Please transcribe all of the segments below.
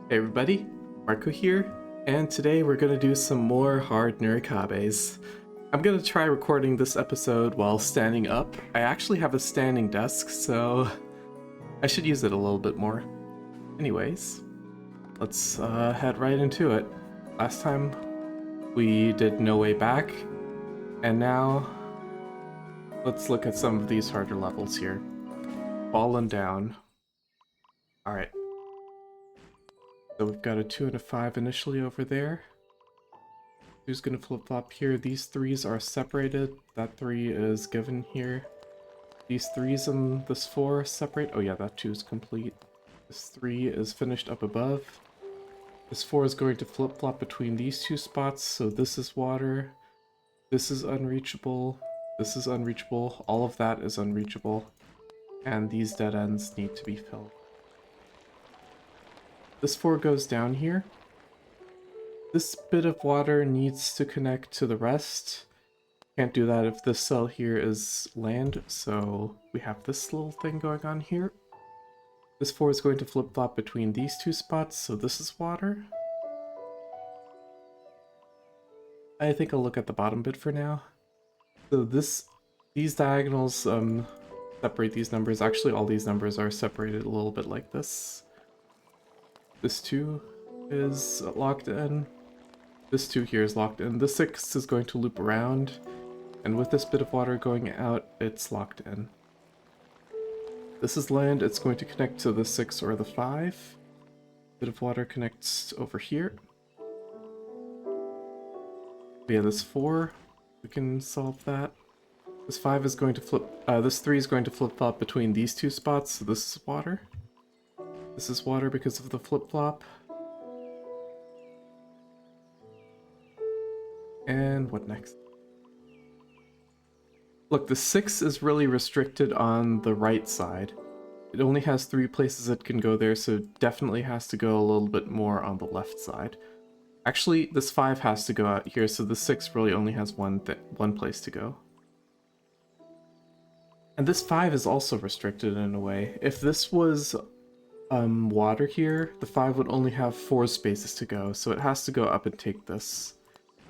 Hey everybody, Marco here, and today we're gonna do some more hard Nurikabes. I'm gonna try recording this episode while standing up. I actually have a standing desk, so I should use it a little bit more. Anyways, let's head right into it. Last time we did No Way Back, and now let's look at some of these harder levels here. Fallen Down. Alright. So we've got a 2 and a 5 initially over there. Who's gonna flip-flop here? These threes are separated. That 3 is given here. These 3s and this 4 separate. Oh yeah, that 2 is complete. This 3 is finished up above. This 4 is going to flip-flop between these two spots, so this is water. This is unreachable. This is unreachable. All of that is unreachable. And these dead ends need to be filled. This 4 goes down here. This bit of water needs to connect to the rest. Can't do that if this cell here is land, so we have this little thing going on here. This 4 is going to flip-flop between these two spots, so this is water. I think I'll look at the bottom bit for now. So these diagonals separate these numbers. Actually, all these numbers are separated a little bit like this. This 2 is locked in. This 2 here is locked in. The 6 is going to loop around. And with this bit of water going out, it's locked in. This is land. It's going to connect to the 6 or the 5. Bit of water connects over here. But yeah, this 4, we can solve that. This 5 is going to this 3 is going to flip-flop between these two spots, so this is water. This is water because of the flip-flop. And what next? Look, the 6 is really restricted on the right side. It only has 3 places it can go there, so it definitely has to go a little bit more on the left side. Actually, this 5 has to go out here, so the 6 really only has one place to go. And this 5 is also restricted in a way. If this was water here, the 5 would only have 4 spaces to go, so it has to go up and take this.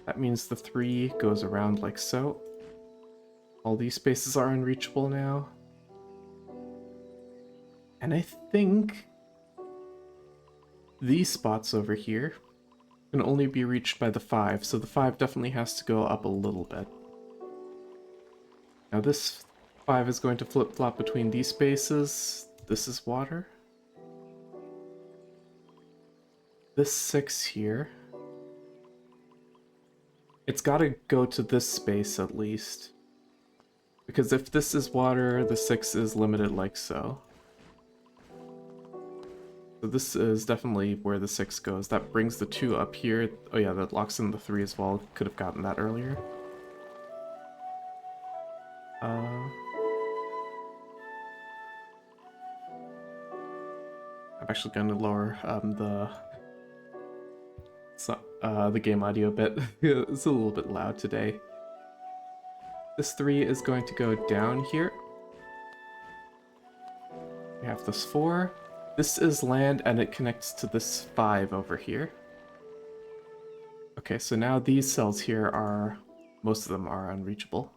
That means the 3 goes around like so. All these spaces are unreachable now. And I think these spots over here can only be reached by the 5, so the 5 definitely has to go up a little bit. Now this 5 is going to flip-flop between these spaces. This is water. This 6 here, it's gotta go to this space at least. Because if this is water, the 6 is limited like so. So this is definitely where the 6 goes. That brings the 2 up here. Oh yeah, that locks in the 3 as well. Could have gotten that earlier. I'm actually going to lower the game audio a bit. It's a little bit loud today. This 3 is going to go down here. We have this 4. This is land and it connects to this 5 over here. Okay, so now these cells here are, most of them are unreachable.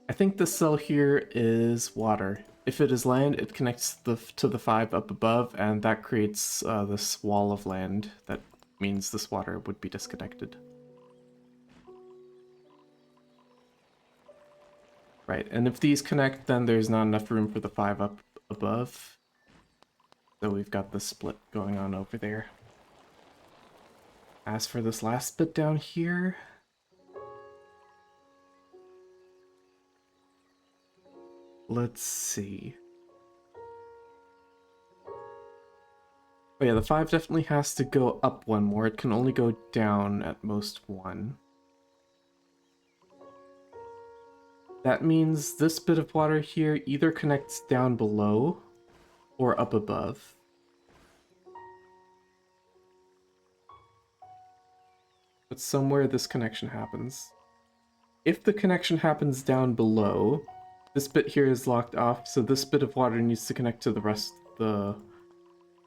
I think this cell here is water. If it is land, it connects to the 5 up above, and that creates this wall of land. That means this water would be disconnected. Right, and if these connect, then there's not enough room for the 5 up above. So we've got this split going on over there. As for this last bit down here, let's see. Oh yeah, the 5 definitely has to go up one more. It can only go down at most 1. That means this bit of water here either connects down below or up above. But somewhere this connection happens. If the connection happens down below, this bit here is locked off, so this bit of water needs to connect to the rest of the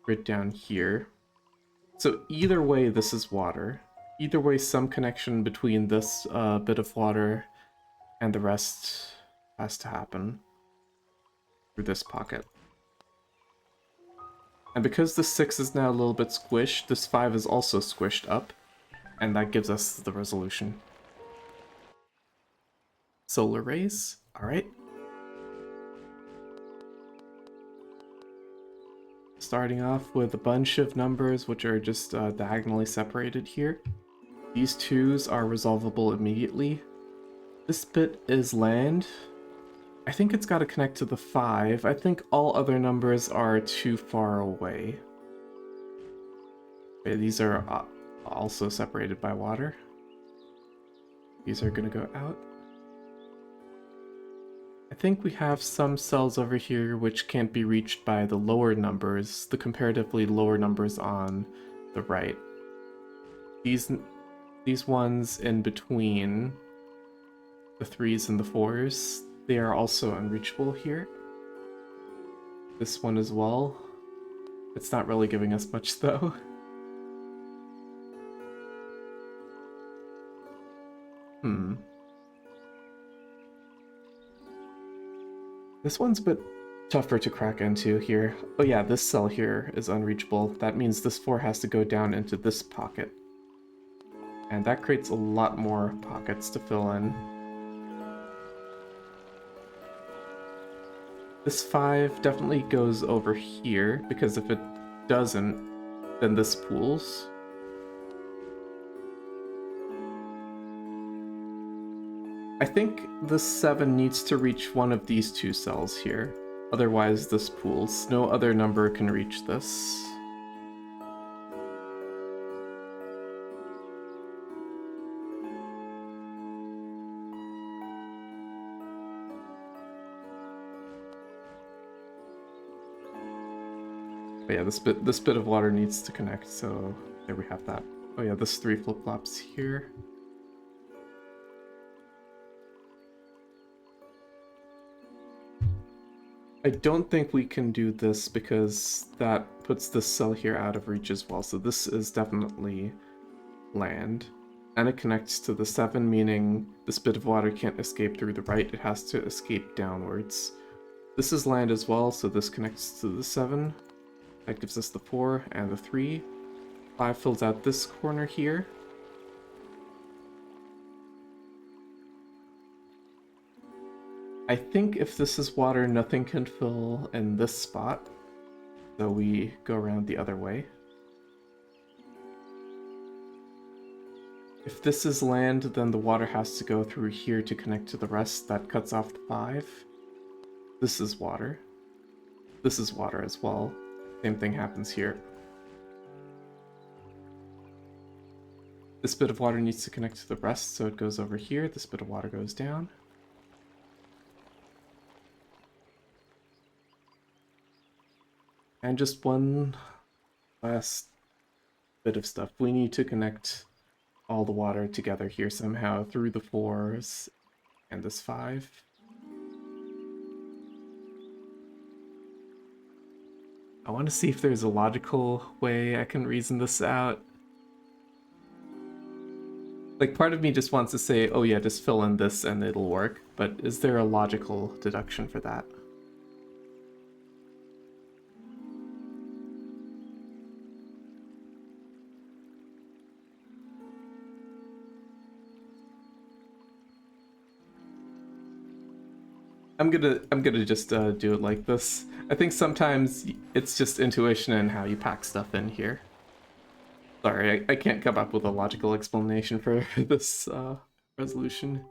grid down here. So either way, this is water. Either way, some connection between this bit of water and the rest has to happen through this pocket. And because the 6 is now a little bit squished, this 5 is also squished up, and that gives us the resolution. Solar rays, alright. Starting off with a bunch of numbers which are just diagonally separated here. These 2s are resolvable immediately. This bit is land. I think it's got to connect to the 5. I think all other numbers are too far away. Okay, these are also separated by water. These are going to go out. I think we have some cells over here which can't be reached by the lower numbers, the comparatively lower numbers on the right. These ones in between the 3s and the 4s, they are also unreachable here. This one as well. It's not really giving us much though. This one's a bit tougher to crack into here. Oh yeah, this cell here is unreachable. That means this 4 has to go down into this pocket. And that creates a lot more pockets to fill in. This 5 definitely goes over here, because if it doesn't, then this pools. I think the 7 needs to reach one of these 2 cells here. Otherwise this pools. No other number can reach this. But yeah, this bit of water needs to connect, so there we have that. Oh yeah, this 3 flip-flops here. I don't think we can do this because that puts this cell here out of reach as well, so this is definitely land. And it connects to the 7, meaning this bit of water can't escape through the right, it has to escape downwards. This is land as well, so this connects to the 7. That gives us the 4 and the 3. 5 fills out this corner here. I think if this is water, nothing can fill in this spot, so we go around the other way. If this is land, then the water has to go through here to connect to the rest. That cuts off the 5. This is water. This is water as well. Same thing happens here. This bit of water needs to connect to the rest, so it goes over here. This bit of water goes down. And just one last bit of stuff. We need to connect all the water together here somehow through the 4s and this 5. I want to see if there's a logical way I can reason this out. Like, part of me just wants to say, oh yeah, just fill in this and it'll work, but is there a logical deduction for that? I'm gonna just do it like this. I think sometimes it's just intuition and how you pack stuff in here. Sorry, I can't come up with a logical explanation for this resolution.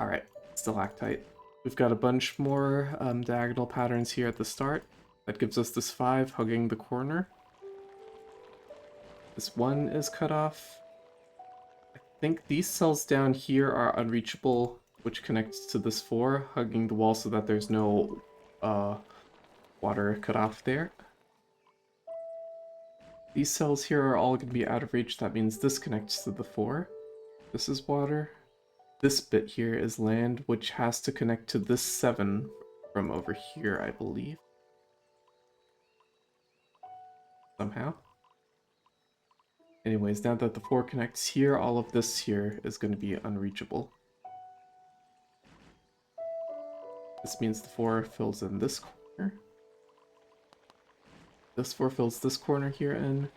Alright, stalactite. We've got a bunch more diagonal patterns here at the start. That gives us this 5 hugging the corner. This 1 is cut off. I think these cells down here are unreachable, which connects to this 4, hugging the wall so that there's no water cut off there. These cells here are all going to be out of reach. That means this connects to the 4. This is water. This bit here is land, which has to connect to this 7 from over here, I believe. somehow. Anyways, now that the 4 connects here, all of this here is going to be unreachable. This means the 4 fills in this corner. This 4 fills this corner here in.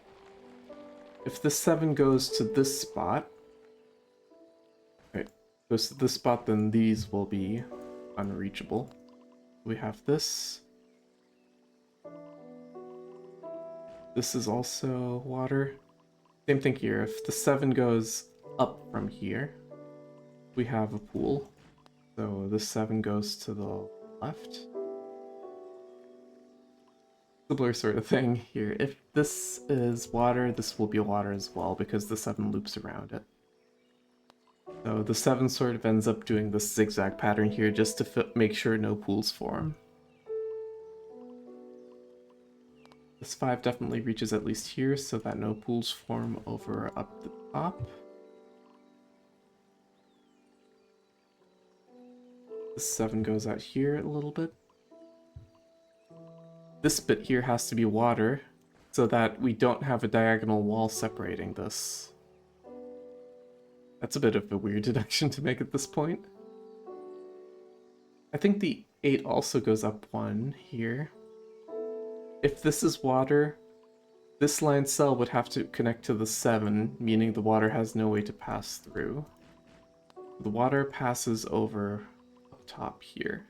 If the 7 goes to this spot, right, goes to this spot, then these will be unreachable. We have this. This is also water. Same thing here. If the 7 goes up from here, we have a pool. So the 7 goes to the left. Similar sort of thing here. If this is water, this will be water as well because the 7 loops around it. So the 7 sort of ends up doing this zigzag pattern here just to make sure no pools form. This 5 definitely reaches at least here so that no pools form over up the top. This 7 goes out here a little bit. This bit here has to be water so that we don't have a diagonal wall separating this. That's a bit of a weird deduction to make at this point. I think the 8 also goes up 1 here. If this is water, this line cell would have to connect to the 7, meaning the water has no way to pass through. The water passes over up top here.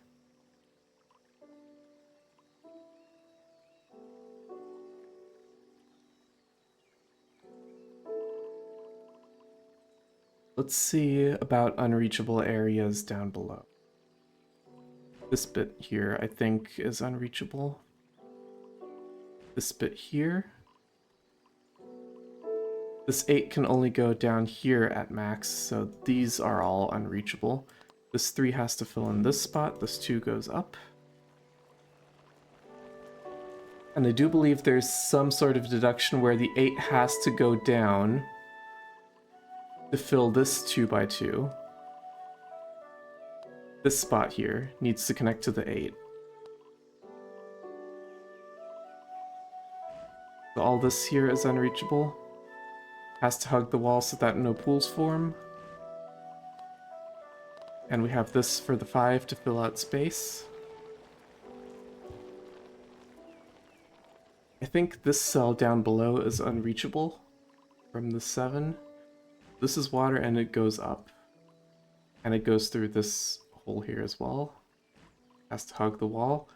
Let's see about unreachable areas down below. This bit here, I think, is unreachable. This bit here. This 8 can only go down here at max, so these are all unreachable. This 3 has to fill in this spot, this 2 goes up. And I do believe there's some sort of deduction where the 8 has to go down to fill this 2x2. This spot here needs to connect to the 8. So all this here is unreachable. Has to hug the wall so that no pools form. And we have this for the 5 to fill out space. I think this cell down below is unreachable from the 7. This is water and it goes up. And it goes through this hole here as well. Has to hug the wall.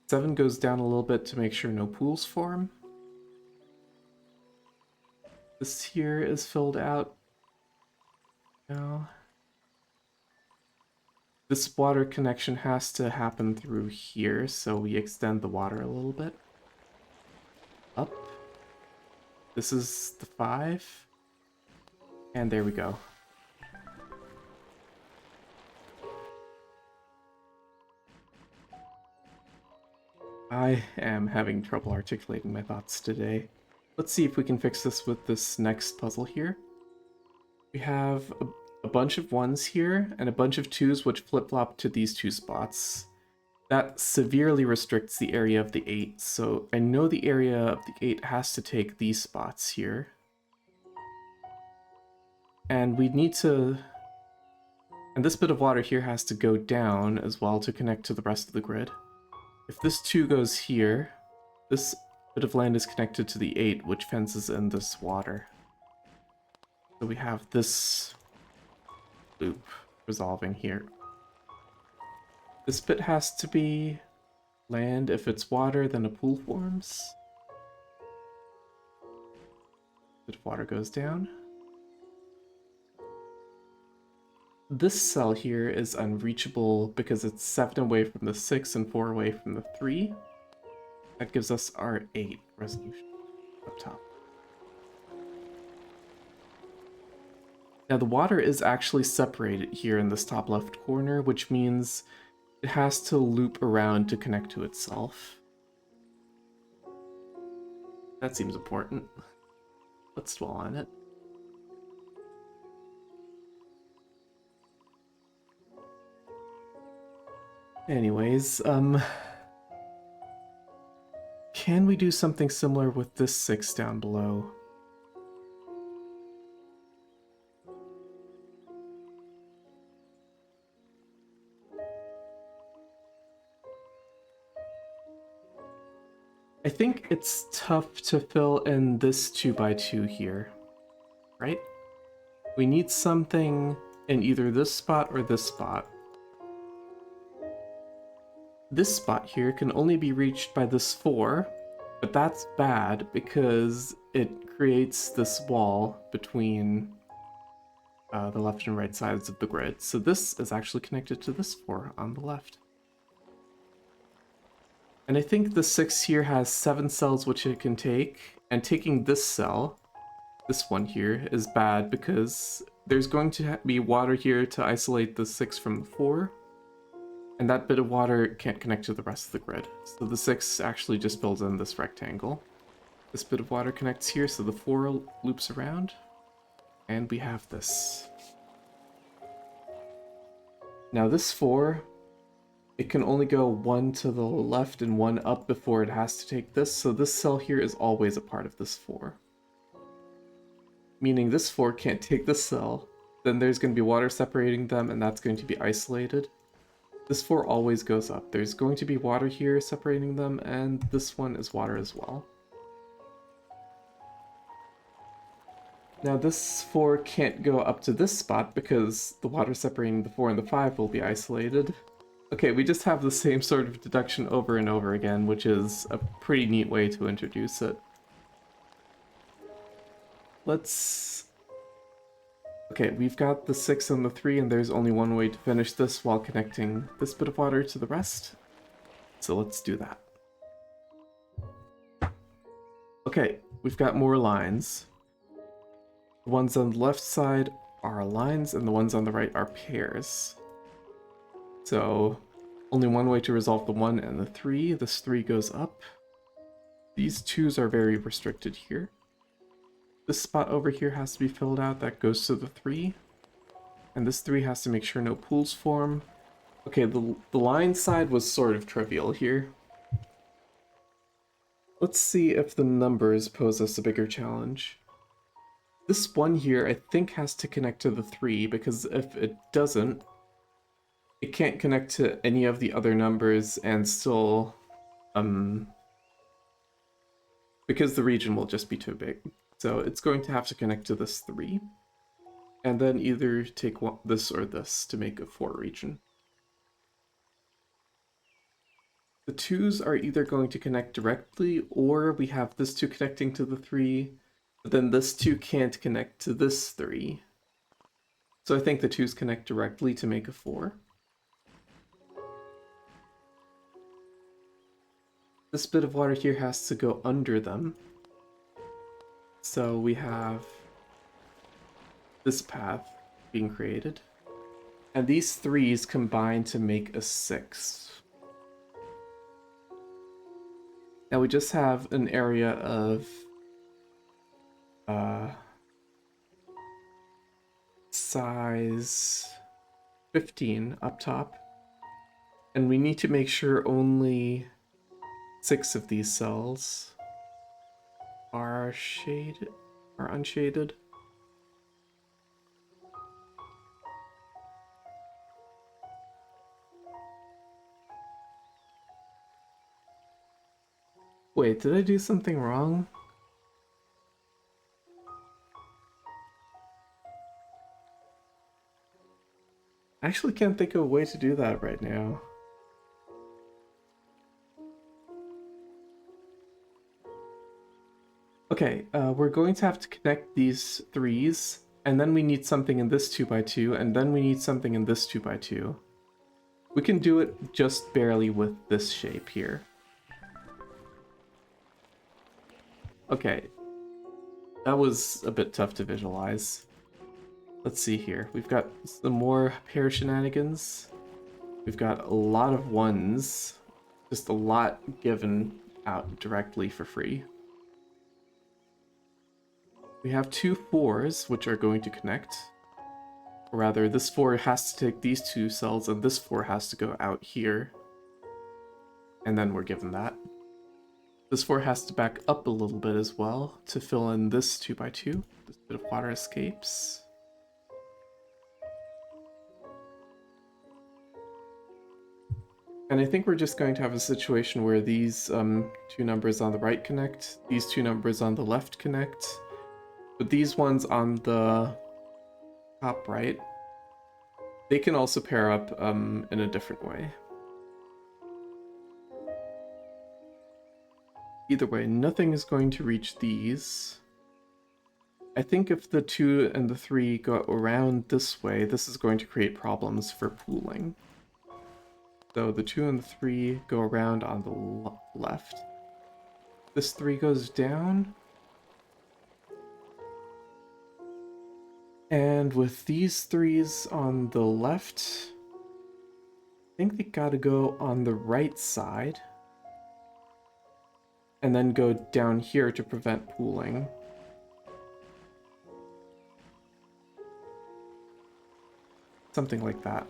7 goes down a little bit to make sure no pools form. This here is filled out. Now, this water connection has to happen through here, so we extend the water a little bit. Up. This is the 5. And there we go. I am having trouble articulating my thoughts today. Let's see if we can fix this with this next puzzle here. We have a bunch of 1s here and a bunch of 2s which flip-flop to these 2 spots. That severely restricts the area of the 8, so I know the area of the 8 has to take these spots here. And we need to... And this bit of water here has to go down as well to connect to the rest of the grid. If this 2 goes here, this bit of land is connected to the 8, which fences in this water. So we have this loop resolving here. This bit has to be land. If it's water, then a pool forms. Bit of water goes down. This cell here is unreachable because it's 7 away from the 6 and 4 away from the 3. That gives us our 8 resolution up top. Now the water is actually separated here in this top left corner, which means it has to loop around to connect to itself. That seems important. Let's dwell on it. Anyways, can we do something similar with this 6 down below? I think it's tough to fill in this 2x2 here, right? We need something in either this spot or this spot. This spot here can only be reached by this 4, but that's bad because it creates this wall between the left and right sides of the grid. So this is actually connected to this 4 on the left. And I think the 6 here has 7 cells which it can take, and taking this cell, this one here, is bad because there's going to be water here to isolate the 6 from the 4, and that bit of water can't connect to the rest of the grid. So the 6 actually just fills in this rectangle. This bit of water connects here, so the 4 loops around, and we have this. Now this 4, it can only go 1 to the left and 1 up before it has to take this, so this cell here is always a part of this 4. Meaning this 4 can't take this cell, then there's going to be water separating them, and that's going to be isolated. This 4 always goes up. There's going to be water here separating them, and this one is water as well. Now this 4 can't go up to this spot because the water separating the 4 and the 5 will be isolated. Okay, we just have the same sort of deduction over and over again, which is a pretty neat way to introduce it. Okay, we've got the 6 and the 3, and there's only one way to finish this while connecting this bit of water to the rest. So let's do that. Okay, we've got more lines. The ones on the left side are lines, and the ones on the right are pairs. So, only one way to resolve the 1 and the 3. This 3 goes up. These 2s are very restricted here. This spot over here has to be filled out. That goes to the 3. And this 3 has to make sure no pools form. Okay, the line side was sort of trivial here. Let's see if the numbers pose us a bigger challenge. This 1 here, I think, has to connect to the 3, because if it doesn't, it can't connect to any of the other numbers and still, because the region will just be too big. So it's going to have to connect to this 3, and then either take this or this to make a 4 region. The 2s are either going to connect directly, or we have this 2 connecting to the 3, but then this 2 can't connect to this 3. So I think the 2s connect directly to make a 4. This bit of water here has to go under them. So we have this path being created. And these 3s combine to make a 6. Now we just have an area of size 15 up top. And we need to make sure only 6 of these cells are shaded, are unshaded. Wait, did I do something wrong? I actually can't think of a way to do that right now. Okay, we're going to have to connect these 3s, and then we need something in this 2x2, and then we need something in this 2x2. We can do it just barely with this shape here. Okay, that was a bit tough to visualize. Let's see here. We've got some more pair shenanigans. We've got a lot of 1s, just a lot given out directly for free. We have 2 4s, which are going to connect. Or rather, this 4 has to take these 2 cells, and this 4 has to go out here. And then we're given that. This 4 has to back up a little bit as well to fill in this 2x2. This bit of water escapes. And I think we're just going to have a situation where these two numbers on the right connect, these two numbers on the left connect, but these ones on the top right, they can also pair up in a different way. Either way, nothing is going to reach these. I think if the 2 and the 3 go around this way, this is going to create problems for pooling. So the 2 and the 3 go around on the left. This 3 goes down. And with these 3s on the left, I think they gotta go on the right side. And then go down here to prevent pooling. Something like that.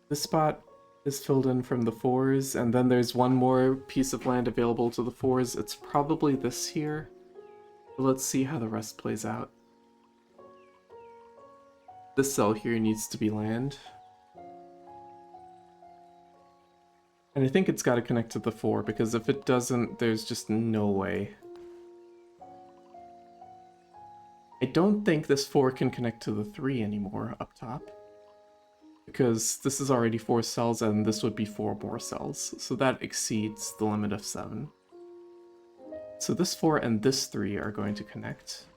This spot is filled in from the 4s, and then there's one more piece of land available to the 4s. It's probably this here. But let's see how the rest plays out. This cell here needs to be land. And I think it's got to connect to the 4, because if it doesn't, there's just no way. I don't think this 4 can connect to the 3 anymore up top, because this is already 4 cells and this would be 4 more cells, so that exceeds the limit of 7. So this 4 and this 3 are going to connect.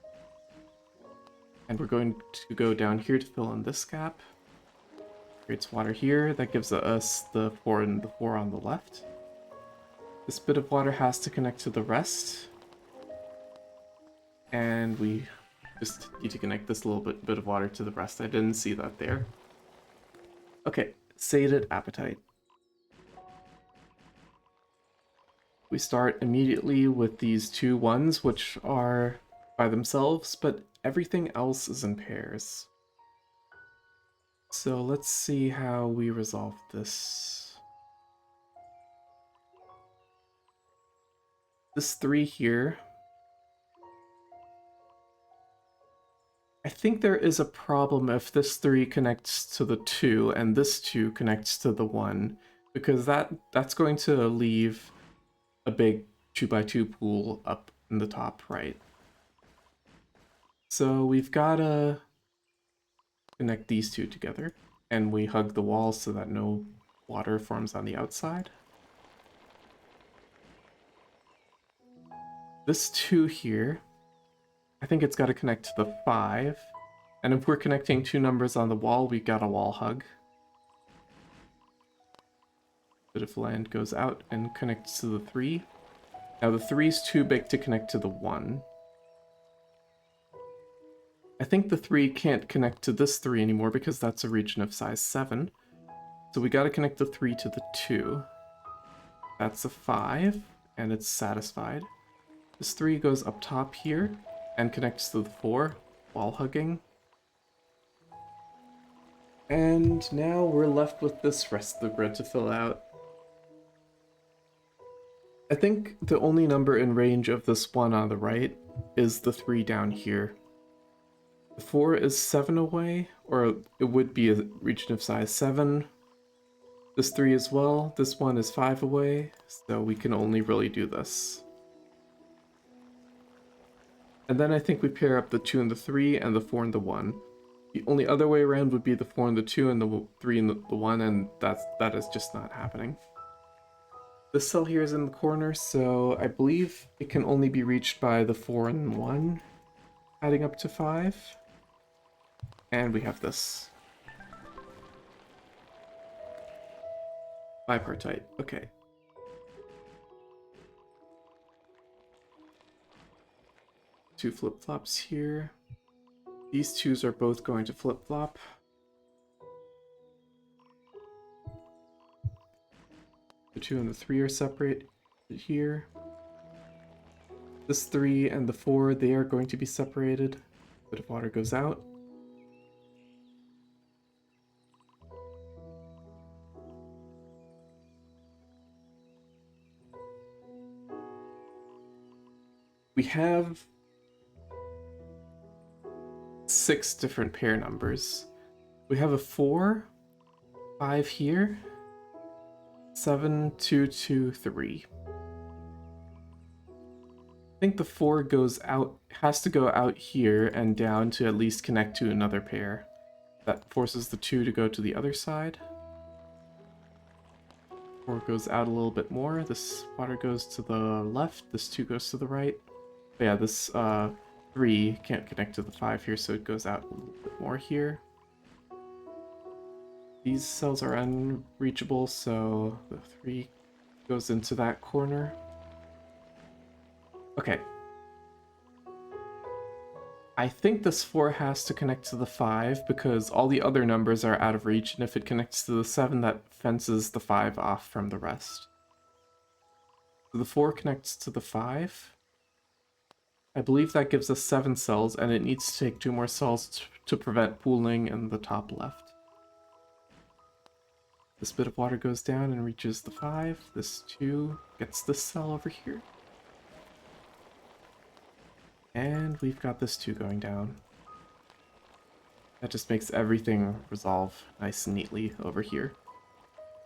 And we're going to go down here to fill in this gap. Creates water here, that gives us the 4 and the 4 on the left. This bit of water has to connect to the rest. And we just need to connect this little bit of water to the rest. I didn't see that there. Okay, sated appetite. We start immediately with these 2 1s, which are by themselves, but everything else is in pairs. So let's see how we resolve this. This 3 here, I think there is a problem if this 3 connects to the 2 and this 2 connects to the 1, because that's going to leave a big 2x2 pool up in the top right. So we've got to connect these 2 together, and we hug the wall so that no water forms on the outside. This 2 here, I think it's got to connect to the 5, and if we're connecting 2 numbers on the wall, we got a wall hug. Bit of land goes out and connects to the 3. Now the 3 is too big to connect to the 1. I think the 3 can't connect to this 3 anymore because that's a region of size 7. So we got to connect the 3 to the 2. That's a 5, and it's satisfied. This 3 goes up top here and connects to the 4, wall hugging. And now we're left with this rest of the grid to fill out. I think the only number in range of this 1 on the right is the 3 down here. The 4 is 7 away, or it would be a region of size 7. This 3 as well, this 1 is 5 away, so we can only really do this. And then I think we pair up the 2 and the 3 and the 4 and the 1. The only other way around would be the 4 and the 2 and the 3 and the 1, and that is just not happening. This cell here is in the corner, so I believe it can only be reached by the 4 and 1, adding up to 5. And we have this. Bipartite, okay. Two flip-flops here. These 2s are both going to flip-flop. The 2 and the 3 are separated here. This 3 and the 4, they are going to be separated. A bit of water goes out. We have 6 different pair numbers. We have a 4, 5 here, 7, 2, 2, 3. I think the 4 goes out, has to go out here and down to at least connect to another pair. That forces the 2 to go to the other side. 4 goes out a little bit more. This water goes to the left. This 2 goes to the right. But yeah, this 3 can't connect to the 5 here, so it goes out a little bit more here. These cells are unreachable, so the 3 goes into that corner. Okay. I think this 4 has to connect to the 5 because all the other numbers are out of reach, and if it connects to the 7, that fences the 5 off from the rest. So the 4 connects to the 5. I believe that gives us 7 cells, and it needs to take 2 more cells to prevent pooling in the top left. This bit of water goes down and reaches the 5. This 2 gets this cell over here. And we've got this 2 going down. That just makes everything resolve nice and neatly over here.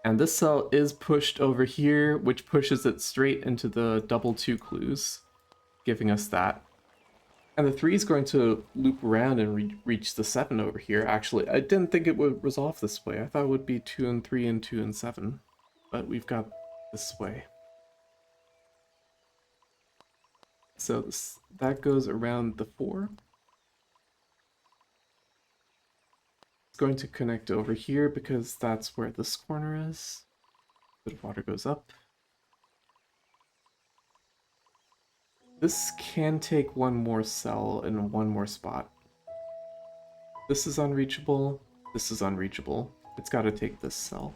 And this cell is pushed over here, which pushes it straight into the double 2 clues, giving us that. And the 3 is going to loop around and reach the 7 over here. Actually, I didn't think it would resolve this way. I thought it would be 2 and 3 and 2 and 7. But we've got this way. So that goes around the 4. It's going to connect over here because that's where this corner is. A bit of water goes up. This can take 1 more cell in 1 more spot. This is unreachable. This is unreachable. It's got to take this cell.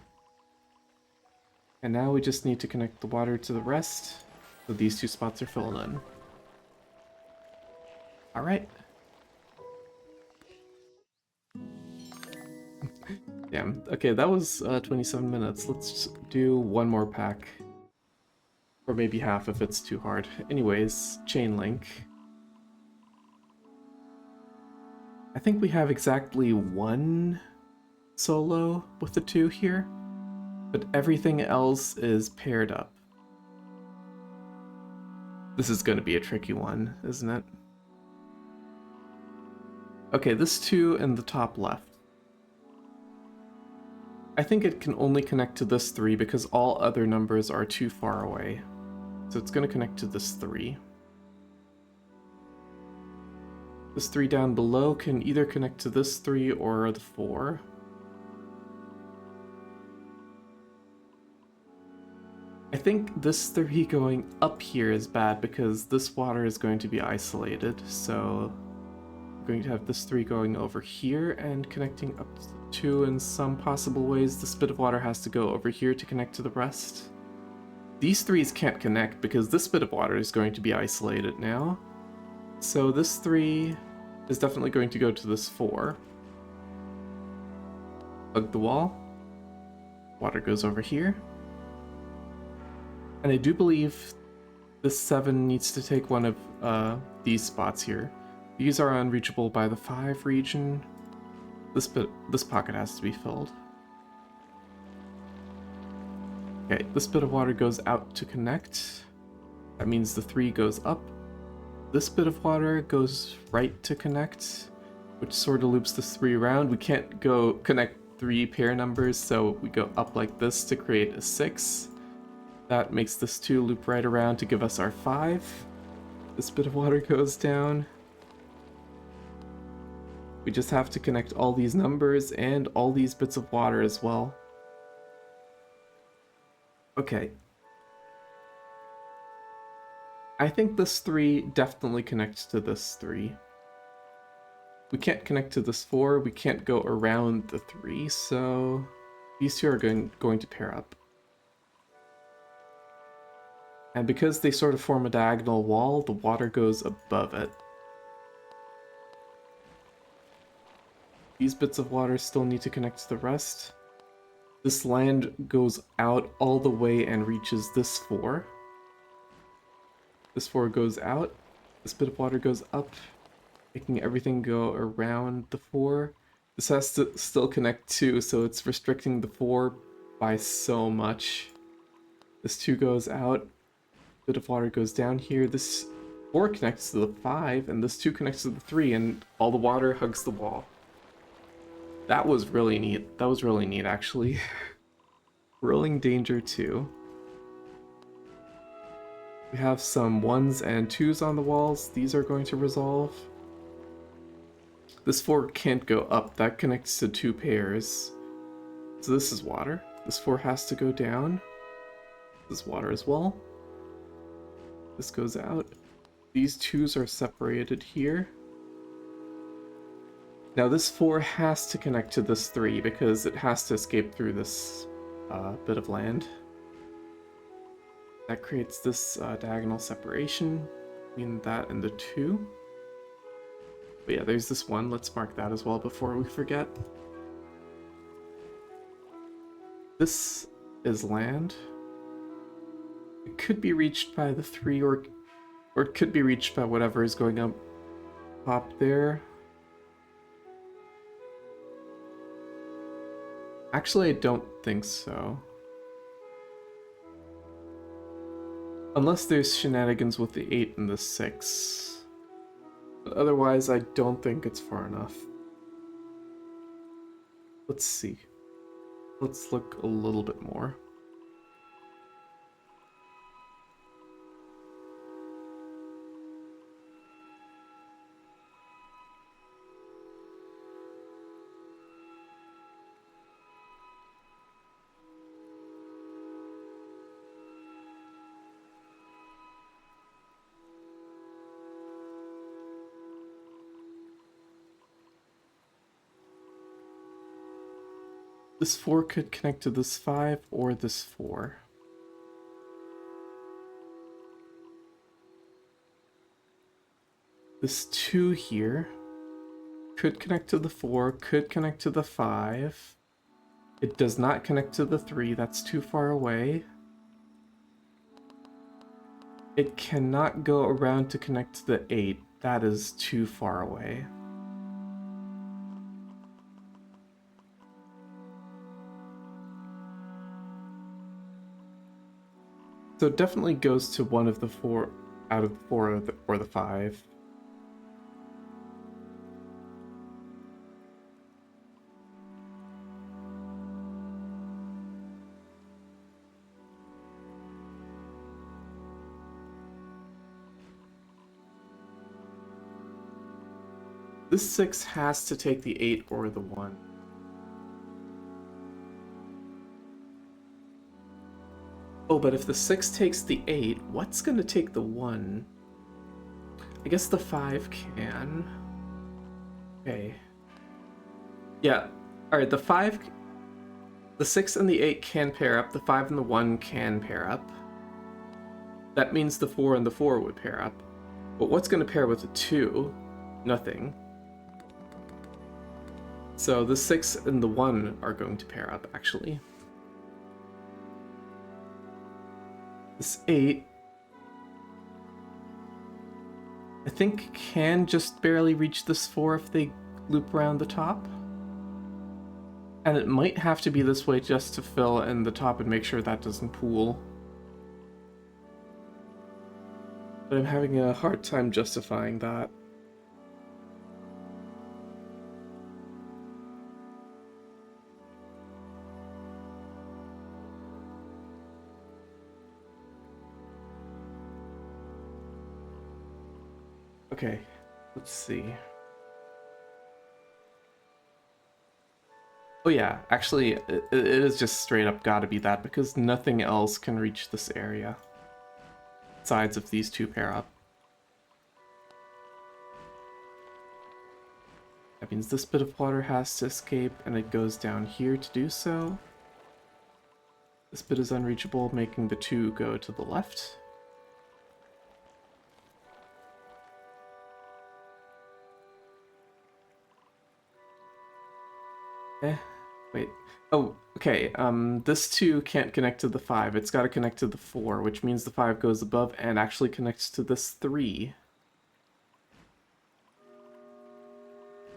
And now we just need to connect the water to the rest, so these 2 spots are filled in. Alright. Damn. Okay, that was 27 minutes. Let's do 1 more pack. Or maybe half if it's too hard. Anyways, chain link. I think we have exactly 1 solo with the 2 here, but everything else is paired up. This is going to be a tricky one, isn't it? Okay, this 2 in the top left. I think it can only connect to this 3 because all other numbers are too far away. So it's going to connect to this 3. This 3 down below can either connect to this 3 or the 4. I think this 3 going up here is bad because this water is going to be isolated, so we're going to have this 3 going over here and connecting up to the 2 in some possible ways. This bit of water has to go over here to connect to the rest. These 3s can't connect because this bit of water is going to be isolated now. So this 3 is definitely going to go to this 4. Hug the wall. Water goes over here. And I do believe this 7 needs to take one of these spots here. These are unreachable by the 5 region. This pocket has to be filled. Okay, this bit of water goes out to connect. That means the 3 goes up. This bit of water goes right to connect, which sort of loops this 3 around. We can't go connect 3 pair numbers, so we go up like this to create a 6. That makes this 2 loop right around to give us our 5. This bit of water goes down. We just have to connect all these numbers and all these bits of water as well. Okay. I think this 3 definitely connects to this 3. We can't connect to this 4, we can't go around the 3, so these 2 are going to pair up. And because they sort of form a diagonal wall, the water goes above it. These bits of water still need to connect to the rest. This land goes out all the way and reaches this 4. This 4 goes out. This bit of water goes up, making everything go around the 4. This has to still connect 2, so it's restricting the 4 by so much. This 2 goes out, bit of water goes down here. This 4 connects to the 5, and this 2 connects to the 3, and all the water hugs the wall. That was really neat. That was really neat, actually. Rolling danger 2. We have some 1s and 2s on the walls. These are going to resolve. This 4 can't go up. That connects to 2 pairs. So this is water. This 4 has to go down. This is water as well. This goes out. These 2s are separated here. Now this 4 has to connect to this 3 because it has to escape through this bit of land. That creates this diagonal separation between that and the 2. But yeah, there's this 1. Let's mark that as well before we forget. This is land. It could be reached by the 3 or it could be reached by whatever is going up top there. Actually, I don't think so. Unless there's shenanigans with the 8 and the 6. But otherwise, I don't think it's far enough. Let's see. Let's look a little bit more. This 4 could connect to this 5 or this 4. This 2 here could connect to the 4, could connect to the 5. It does not connect to the 3, that's too far away. It cannot go around to connect to the 8, that is too far away. So it definitely goes to one of the 4 out of the 4 or the 5. This 6 has to take the 8 or the 1. Oh, but if the 6 takes the 8, what's going to take the 1? I guess the 5 can. Okay. Yeah. Alright, the 5... The 6 and the 8 can pair up. The 5 and the 1 can pair up. That means the 4 and the 4 would pair up. But what's going to pair with the 2? Nothing. So the 6 and the 1 are going to pair up, actually. This 8, I think, can just barely reach this 4 if they loop around the top. And it might have to be this way just to fill in the top and make sure that doesn't pool. But I'm having a hard time justifying that. Okay, let's see. Oh yeah, actually, it is just straight up gotta be that, because nothing else can reach this area. Besides if these 2 pair up. That means this bit of water has to escape, and it goes down here to do so. This bit is unreachable, making the 2 go to the left. Wait. Oh, okay. This 2 can't connect to the 5. It's got to connect to the 4, which means the 5 goes above and actually connects to this 3.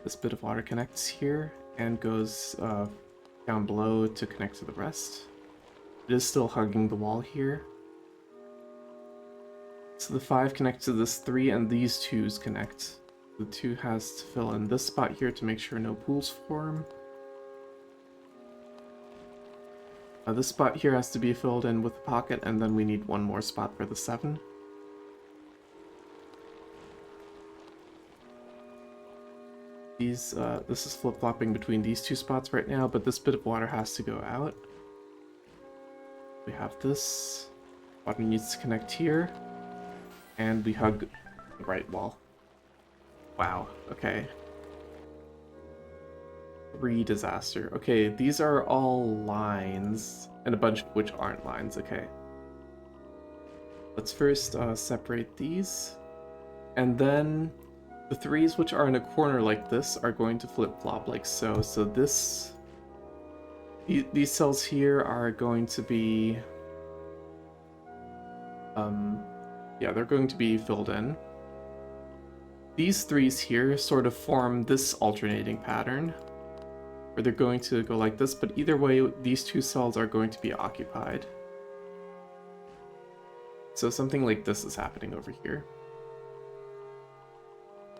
This bit of water connects here and goes down below to connect to the rest. It is still hugging the wall here. So the 5 connects to this 3 and these 2s connect. The 2 has to fill in this spot here to make sure no pools form. This spot here has to be filled in with the pocket, and then we need one more spot for the 7. This is flip-flopping between these 2 spots right now, but this bit of water has to go out. We have this. Water needs to connect here. And we hug the right wall. Wow, okay. 3 disaster. Okay, these are all lines, and a bunch of which aren't lines, okay. Let's first separate these, and then the 3s which are in a corner like this are going to flip-flop like so. So this... These cells here are going to be... yeah, they're going to be filled in. These 3s here sort of form this alternating pattern, where they're going to go like this, but either way, these 2 cells are going to be occupied. So something like this is happening over here,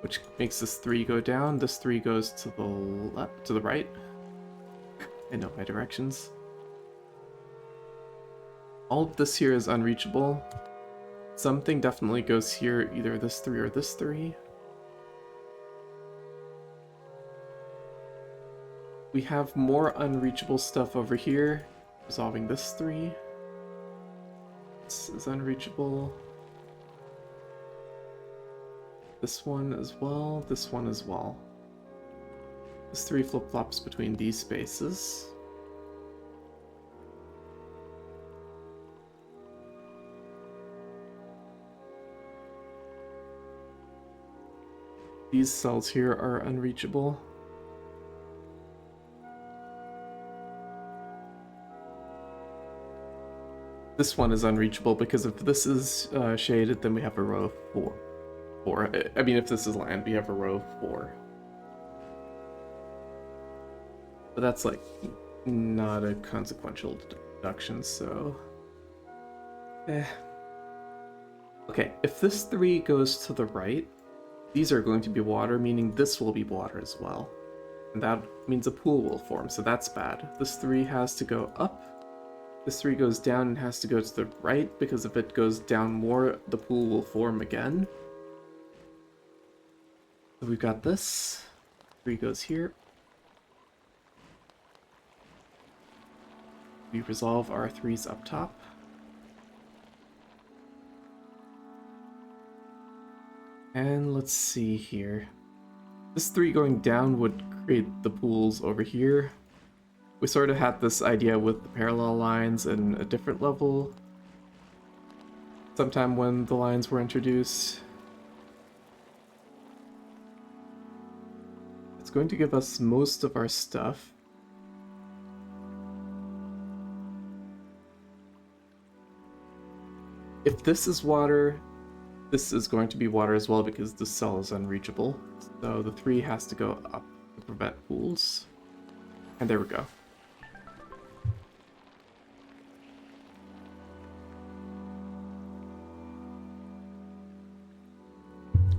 which makes this 3 go down, this 3 goes to the left, to the right. I know my directions. All of this here is unreachable. Something definitely goes here, either this 3 or this 3. We have more unreachable stuff over here, resolving this 3. This is unreachable. This one as well, this one as well. This 3 flip-flops between these spaces. These cells here are unreachable. This one is unreachable because if this is shaded, then we have a row of 4. I mean, if this is land, we have a row of 4. But that's like not a consequential deduction, so... Okay, if this 3 goes to the right, these are going to be water, meaning this will be water as well. And that means a pool will form, so that's bad. This 3 has to go up. This 3 goes down and has to go to the right, because if it goes down more, the pool will form again. So we've got this. 3 goes here. We resolve our 3s up top. And let's see here. This 3 going down would create the pools over here. We sort of had this idea with the parallel lines in a different level, sometime when the lines were introduced. It's going to give us most of our stuff. If this is water, this is going to be water as well because the cell is unreachable. So the 3 has to go up to prevent pools. And there we go.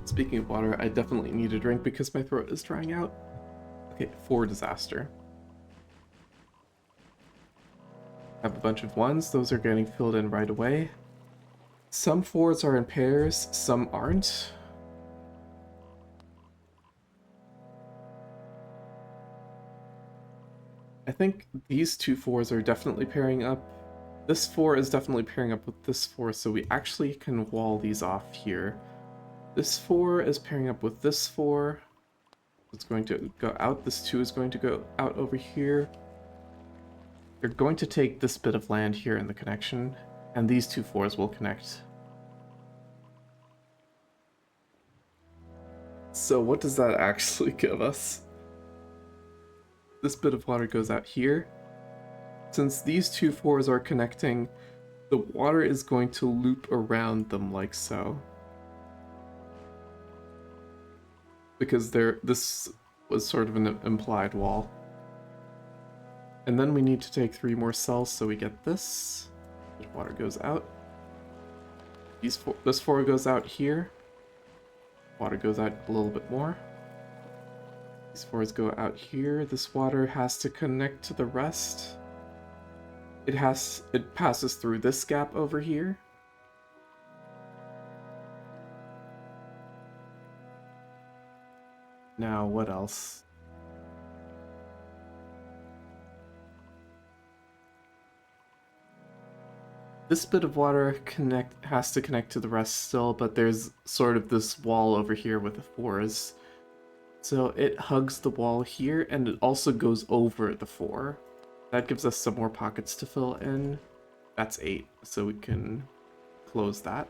Speaking of water, I definitely need a drink because my throat is drying out. Okay, 4 disaster. I have a bunch of 1s, those are getting filled in right away. Some 4s are in pairs, some aren't. I think these 2 4s are definitely pairing up. This 4 is definitely pairing up with this 4, so we actually can wall these off here. This 4 is pairing up with this 4. It's going to go out. This 2 is going to go out over here. They're going to take this bit of land here in the connection, and these 2 4s will connect. So what does that actually give us? This bit of water goes out here. Since these 2 4s are connecting, the water is going to loop around them like so. Because this was sort of an implied wall. And then we need to take 3 more cells, so we get this. Water goes out. This 4 goes out here. Water goes out a little bit more. These 4s go out here. This water has to connect to the rest. It passes through this gap over here. Now, what else? This bit of water has to connect to the rest still, but there's sort of this wall over here with the 4s. So it hugs the wall here, and it also goes over the 4. That gives us some more pockets to fill in. That's 8, so we can close that.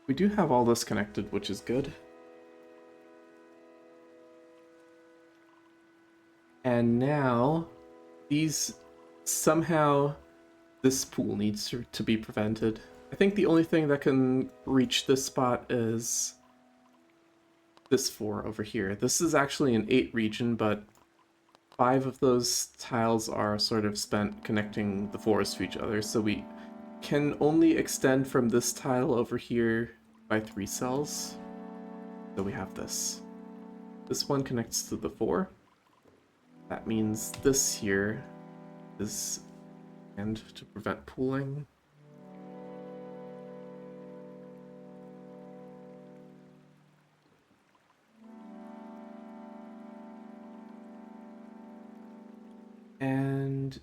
We do have all this connected, which is good. And now, somehow, this pool needs to be prevented. I think the only thing that can reach this spot is this 4 over here. This is actually an 8 region, but 5 of those tiles are sort of spent connecting the 4s to each other, so we can only extend from this tile over here by 3 cells. So we have this. This one connects to the 4. That means this here is and to prevent pooling. And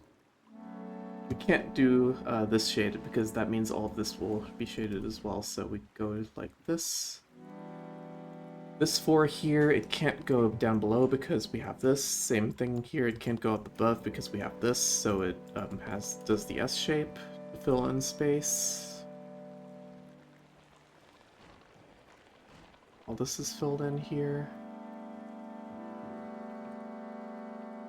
we can't do this shaded because that means all of this will be shaded as well, so we go like this. This 4 here, it can't go down below because we have this. Same thing here, it can't go up above because we have this, so it does the S shape to fill in space. All this is filled in here.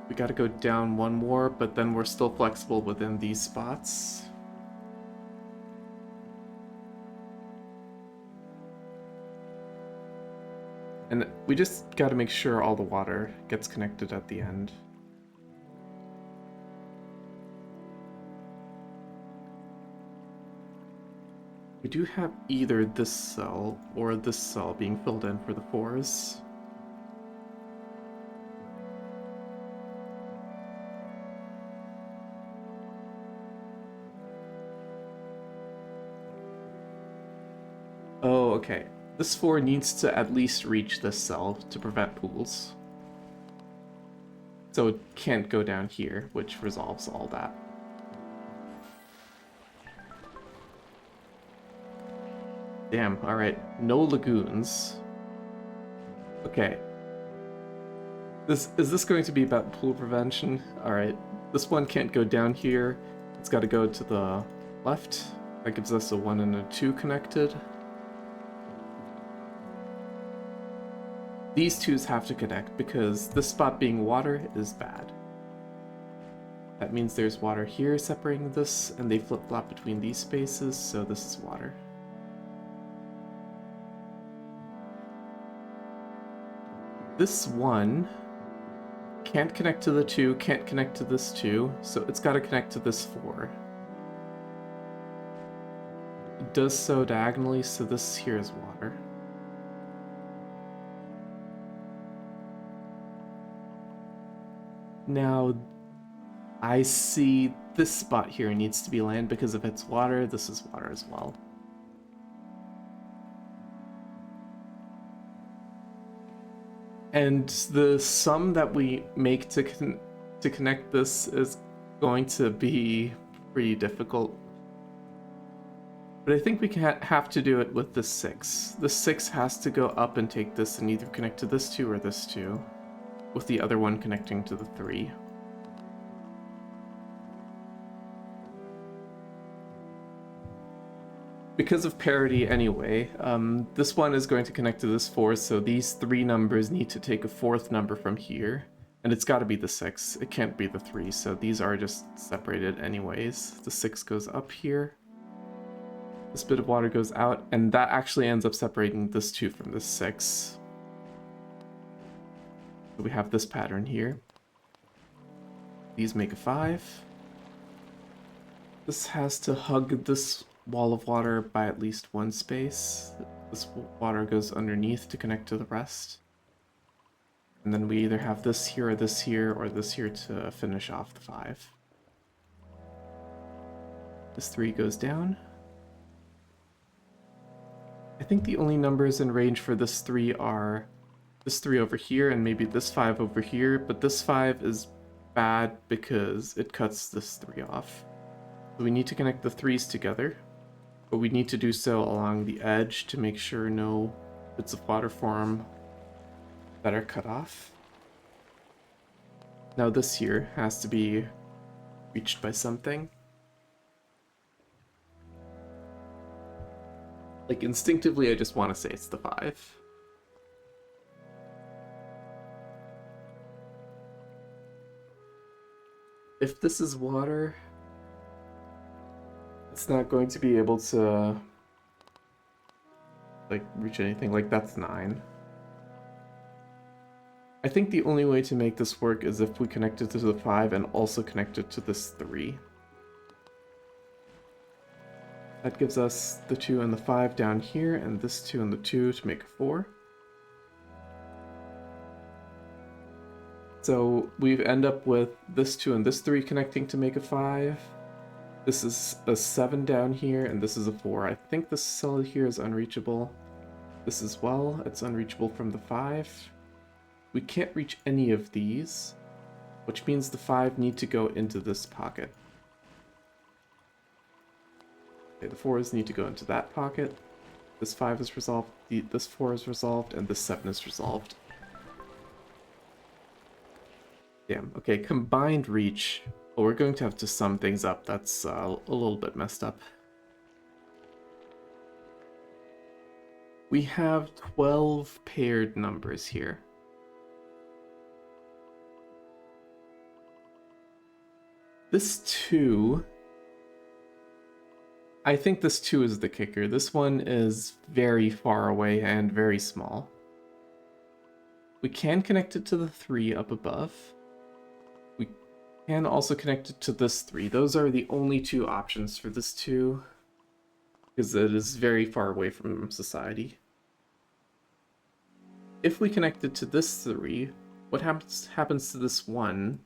We gotta go down 1 more, but then we're still flexible within these spots. And we just gotta make sure all the water gets connected at the end. We do have either this cell or this cell being filled in for the 4s. Oh, okay. This 4 needs to at least reach this cell to prevent pools. So it can't go down here, which resolves all that. Damn, alright. No lagoons. Okay. Is this going to be about pool prevention? Alright. This one can't go down here. It's got to go to the left. That gives us a 1 and a 2 connected. These 2s have to connect because this spot being water is bad. That means there's water here separating this, and they flip-flop between these spaces, so this is water. This 1 can't connect to the 2, can't connect to this 2, so it's got to connect to this 4. It does so diagonally, so this here is water. Now, I see this spot here needs to be land because if it's water, this is water as well. And the sum that we make to connect this is going to be pretty difficult. But I think we can have to do it with the 6. The 6 has to go up and take this and either connect to this 2 or this 2. With the other one connecting to the 3. Because of parity anyway, this one is going to connect to this 4, so these 3 numbers need to take a 4th number from here, And it's got to be the 6. It can't be the 3, so these are just separated anyways. The 6 goes up here. This bit of water goes out, and that actually ends up separating this 2 from this 6. So we have this pattern here. These make a 5. This has to hug this wall of water by at least one space. This water goes underneath to connect to the rest. And then we either have this here, or this here, or this here to finish off the 5. This 3 goes down. I think the only numbers in range for this 3 are this 3 over here and maybe this 5 over here, but this 5 is bad because it cuts this 3 off. So we need to connect the 3s together, but we need to do so along the edge to make sure no bits of water form that are cut off. Now this here has to be reached by something. Like instinctively, I just want to say it's the 5. If this is water, it's not going to be able to like reach anything. Like that's 9. I think the only way to make this work is if we connect it to the 5 and also connect it to this 3. That gives us the 2 and the 5 down here, and this 2 and the 2 to make a 4. So we end up with this 2 and this 3 connecting to make a 5. This is a 7 down here, and this is a 4. I think this cell here is unreachable. This as well, it's unreachable from the 5. We can't reach any of these, which means the 5 need to go into this pocket. Okay, the 4s need to go into that pocket. This 5 is resolved, this 4 is resolved, and this 7 is resolved. Damn, okay, combined reach. Well, we're going to have to sum things up. That's a little bit messed up. We have 12 paired numbers here. This 2, I think this 2 is the kicker. This one is very far away and very small. We can connect it to the 3 up above. We can also connect it to this 3. Those are the only 2 options for this 2, because it is very far away from society. If we connect it to this 3, what happens to this 1?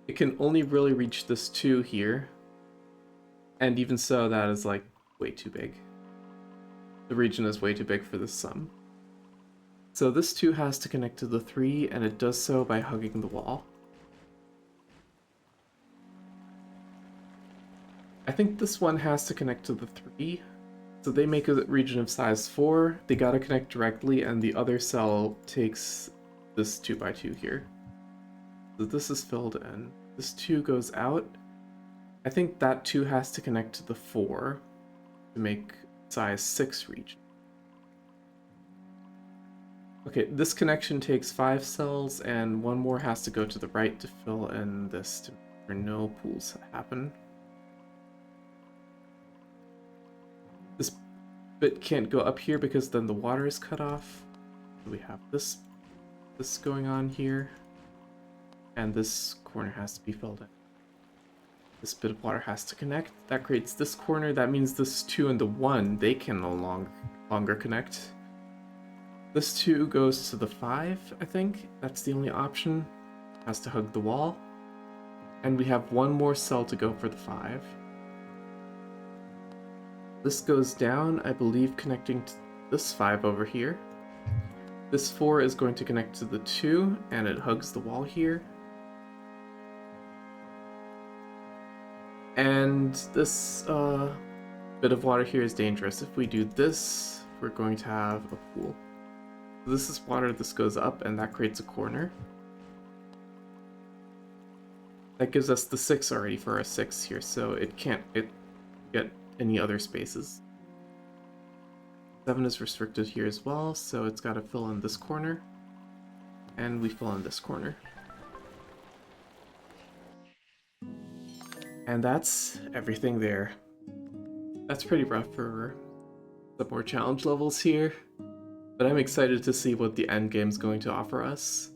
It can only really reach this 2 here, and even so, that is like way too big. The region is way too big for this sum. So this 2 has to connect to the 3, and it does so by hugging the wall. I think this one has to connect to the 3, so they make a region of size 4, they gotta connect directly, and the other cell takes this 2x2 here. So this is filled in. This 2 goes out. I think that 2 has to connect to the 4 to make size 6 region. Okay, this connection takes 5 cells, and 1 more has to go to the right to fill in this to make sure no pools happen. This bit can't go up here because then the water is cut off. We have this going on here. And this corner has to be filled in. This bit of water has to connect. That creates this corner. That means this 2 and the 1, they can no longer connect. This 2 goes to the 5, I think. That's the only option. Has to hug the wall. And we have 1 more cell to go for the 5. This goes down, I believe, connecting to this 5 over here. This 4 is going to connect to the 2, and it hugs the wall here. And this bit of water here is dangerous. If we do this, we're going to have a pool. This is water, this goes up, and that creates a corner. That gives us the 6 already for our 6 here, so it can't get any other spaces. 7 is restricted here as well, so it's got to fill in this corner. And we fill in this corner. And that's everything there. That's pretty rough for the more challenge levels here, but I'm excited to see what the end game's going to offer us.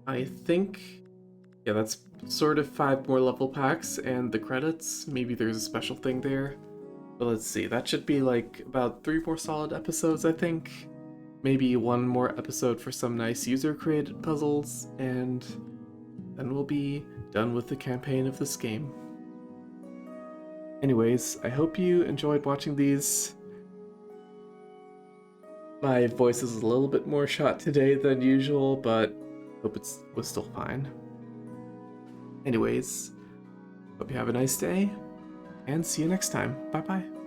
I think, yeah, that's sort of 5 more level packs and the credits. Maybe there's a special thing there. But let's see, that should be like about 3 more solid episodes, I think. Maybe 1 more episode for some nice user-created puzzles, and then we'll be done with the campaign of this game. Anyways, I hope you enjoyed watching these. My voice is a little bit more shot today than usual, but hope it was still fine. Anyways, hope you have a nice day, and see you next time. Bye-bye.